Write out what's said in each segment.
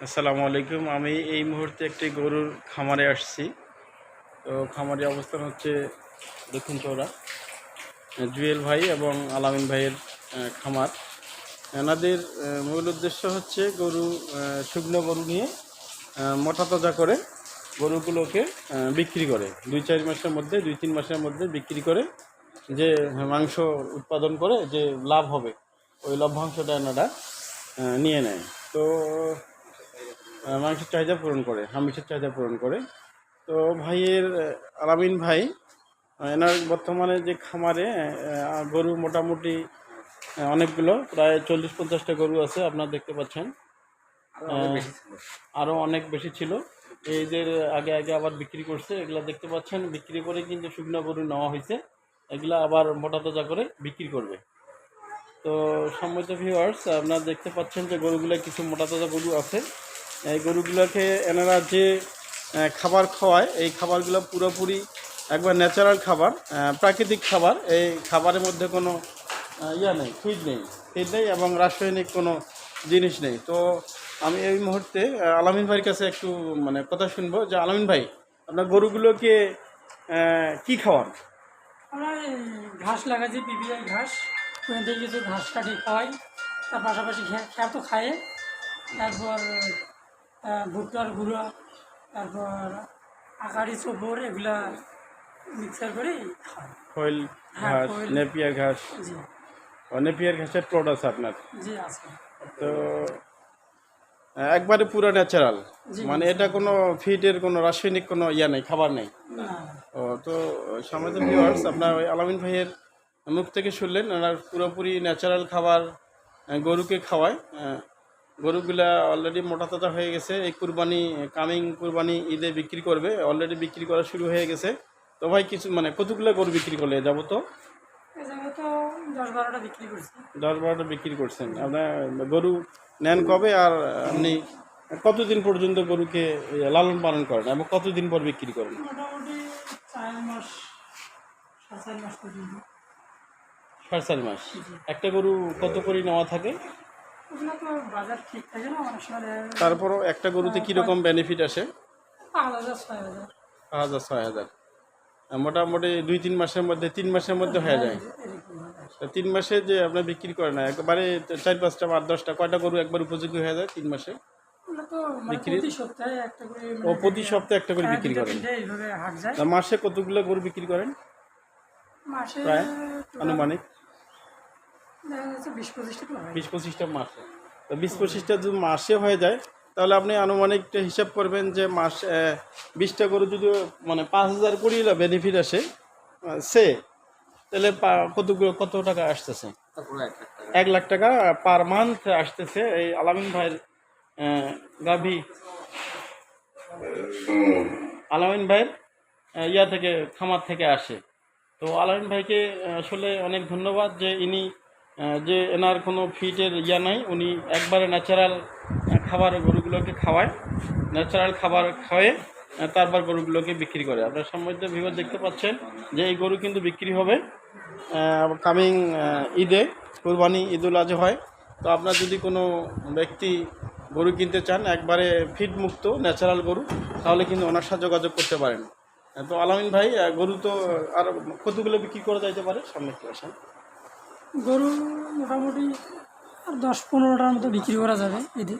আসসালামু আলাইকুম। আমি এই মুহূর্তে একটি গরুর খামারে আসছি। তো খামারের অবস্থান হচ্ছে দক্ষিণ চৌরা। জুয়েল ভাই এবং আলামিন ভাইয়ের খামার। এনাদের মূল উদ্দেশ্য হচ্ছে গরু, শুকনো গরু নিয়ে মোটা তাজা করে গরুগুলোকে বিক্রি করে 2-4 মাসের মধ্যে, 2-3 মাসের মধ্যে বিক্রি করে যে মাংস উৎপাদন করে যে লাভ হবে, ওই লভ্যাংশটা এনারা নিয়ে নেয়। তো মাংসের চাহিদা পূরণ করে, আমিষের চাহিদা পূরণ করে। তো ভাইয়ের আলামিন ভাই এনার বর্তমানে যে খামারে গরু মোটামুটি অনেকগুলো, প্রায় 40-50টা গরু আছে, আপনারা দেখতে পাচ্ছেন। আরও অনেক বেশি ছিল। এই যে আগে আগে আবার বিক্রি করছে, এগুলা দেখতে পাচ্ছেন। বিক্রি করে কিন্তু শুকনো গরু নেওয়া হয়েছে, এগুলা আবার মোটা তাজা করে বিক্রি করবে। তো সম্মানিত ভিউয়ার্স, আপনারা দেখতে পাচ্ছেন যে গরুগুলো কিছু মোটা তাজা গরু আছে। এই গরুগুলোকে এনারা যে খাবার খাওয়ায়, এই খাবারগুলো পুরোপুরি একবার ন্যাচারাল খাবার, প্রাকৃতিক খাবার। এই খাবারের মধ্যে কোনো ফিড নেই এবং রাসায়নিক কোনো জিনিস নেই। তো আমি এই মুহূর্তে আলামিন ভাইয়ের কাছে একটু কথা শুনবো যে আলামিন ভাই, আপনার গরুগুলোকে কি খাওয়ান? আমরা ঘাস লাগাচ্ছি, পিপিআই ঘাস, ওখান থেকে কিছু ঘাস কাটি খাওয়াই। তার পাশাপাশি খেয়া তো খায়। তারপর ভুট্টার গুঁড়া, তারপর আকারি চোপড়, এগুলা মিক্সার করে খাওয়াই। খৈল হ্যাঁ, ঘাস, নেপিয়ার ঘাস। জি নেপিয়ার ঘাসের প্লট আছে আপনার? জি আছে। তো একবারে পুরো ন্যাচারাল, জি, এটা কোনো ফিডের কোনো রাসায়নিক কোনো নেই, খাবার নেই। না। ও তো সমাজ ভিউয়ার্স, আপনার ওই আলামিন ভাইয়ের মুখ থেকে শুনলেন, ওনার পুরোপুরি ন্যাচারাল খাবার গরুকে খাওয়ায়। গরুগুলা অলরেডি মোটা তাজা হয়ে গেছে। এই কুরবানি ঈদে বিক্রি করবে, অলরেডি বিক্রি করা শুরু হয়ে গেছে। তো ভাই কিছু কতগুলো গরু বিক্রি করলে যাব? তো এই জায়গায় তো 10-12টা বিক্রি করছি। 10-12টা বিক্রি করছেন। আপনার গরু নেন কবে, আর আপনি কতদিন পর্যন্ত গরুকে লালন পালন করেন এবং কতদিন পর বিক্রি করেন? মোটামুটি 4 মাস, 4.5 মাস পর্যন্ত। 4.5 মাস। একটা গরু কত করে নেওয়া থাকে? ওগুলো তো বাজার ঠিক থাকে না, অনেক সময় তারপরও একটা গরুতে কীরকম বেনিফিট আসে? 5,000-6,000। 5,000-6,000 মোটামুটি 2-3 মাসের মধ্যে, 3 মাসের মধ্যে হয়ে যায়। এরকম হয়। তো 3 মাসে যে আপনার বিক্রি করে না, একবারে 4-5টা, 8-10টা, কয়টা গরু একবার উপযোগী হয়ে যায় 3 মাসে ওগুলো তো বিক্রি? প্রতি সপ্তাহে একটা করে, ও প্রতি সপ্তাহে একটা করে বিক্রি করেন? এইভাবে হাট যায়। তা মাসে কতগুলো গরু বিক্রি করেন মাসে প্রায় আনুমানিক? দেখা যাচ্ছে 20-25টা তো হয়। 20-25টা মাসে। তো 20-25টা যদি মাসে হয়ে যায়, তাহলে আপনি আনুমানিক হিসাব করবেন যে মাস 20টা গরু যদি 5,000 করে বেনিফিট আসে সে, তাহলে কত টাকা আসতেছে? 1 লাখ টাকা পার মান্থ আসতেছে এই আলামিন ভাইয়ের গাভী, আলামিন ভাইয়ের থেকে, খামার থেকে আসে। তো আলামিন ভাইকে আসলে অনেক ধন্যবাদ যে ইনি যে এনার কোনো ফিটের নাই, উনি একবারে ন্যাচারাল খাবার গরুগুলোকে খাওয়ায়, ন্যাচারাল খাবার খাওয়ায় তারপর গরুগুলোকে বিক্রি করে। আপনার সম্মানিত ভিউয়ার দেখতে পাচ্ছেন যে এই গরু কিন্তু বিক্রি হবে কামিং ঈদে, কুরবানি, ঈদুল আজহা হয়। তো আপনার যদি কোনো ব্যক্তি গরু কিনতে চান একবারে ফিড মুক্ত ন্যাচারাল গরু, তাহলে কিন্তু ওনার সাথে যোগাযোগ করতে পারেন। তো আলামিন ভাই, গরু তো আর কতগুলো বিক্রি করা যাইতে পারে সামনে একটু আসেন? গরু মোটামুটি আর 10-15টার মতো বিক্রি করা যাবে এদি।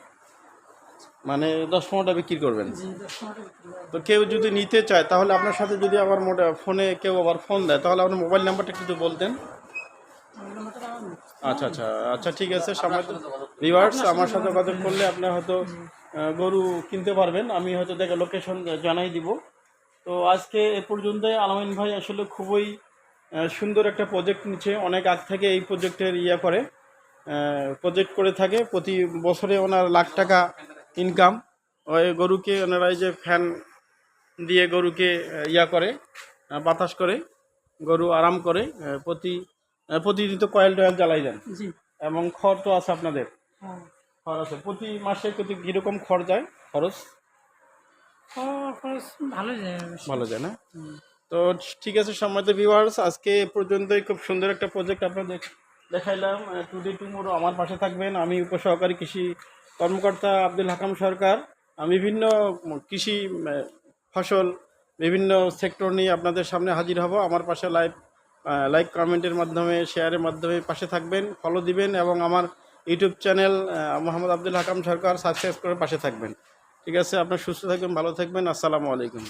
10-15টা বিক্রি করবেন? জি, 10-15টা বিক্রি করা তো কেউ যদি নিতে চায়, তাহলে আপনার সাথে যদি আবার ফোনে কেউ আবার ফোন দেয়, তাহলে আপনার মোবাইল নাম্বারটা একটু বলতেন। আচ্ছা আচ্ছা আচ্ছা, ঠিক আছে। সামনে ভিউয়ার্স, আমার সাথে যোগাযোগ করলে আপনি হয়তো গরু কিনতে পারবেন। আমি হয়তো দেখে লোকেশন জানাই দিব। তো আজকে এ পর্যন্তই। আলামিন ভাই আসলে খুবই সুন্দর একটা প্রজেক্ট নিচ্ছে, অনেক আগ থেকে এই প্রজেক্টের প্রজেক্ট করে থাকে। প্রতি বছরে ওনার লাখ টাকা ইনকাম। ওই গরুকে ওনারা এই যে ফ্যান দিয়ে গরুকে করে, বাতাস করে, গরু আরাম করে। প্রতিদিন তো কয়েল টয়েল জ্বালাই দেন, জি। এবং খড় তো আছে আপনাদের? হ্যাঁ, খড় আছে। প্রতি মাসে কীরকম খড় যায়, খরচ? খরচ ভালো যায়, ভালো যায় না? তো ঠিক আছে সম্মানিত ভিউয়ার্স, আজকে এ পর্যন্তই। খুব সুন্দর একটা প্রজেক্ট আপনাদের দেখাইলাম। টুডে টুমোরো আমার পাশে থাকবেন। আমি উপসহকারী কৃষি কর্মকর্তা আব্দুল হাকাম সরকার। আমি বিভিন্ন কৃষি ফসল বিভিন্ন সেক্টর নিয়ে আপনাদের সামনে হাজির হব। আমার পাশে লাইক কমেন্টের মাধ্যমে শেয়ারের মাধ্যমে পাশে থাকবেন, ফলো দিবেন এবং আমার ইউটিউব চ্যানেল মোহাম্মদ আব্দুল হাকাম সরকার সাবস্ক্রাইব করে পাশে থাকবেন। ঠিক আছে, আপনার সুস্থ থাকবেন, ভালো থাকবেন। আসসালামু আলাইকুম।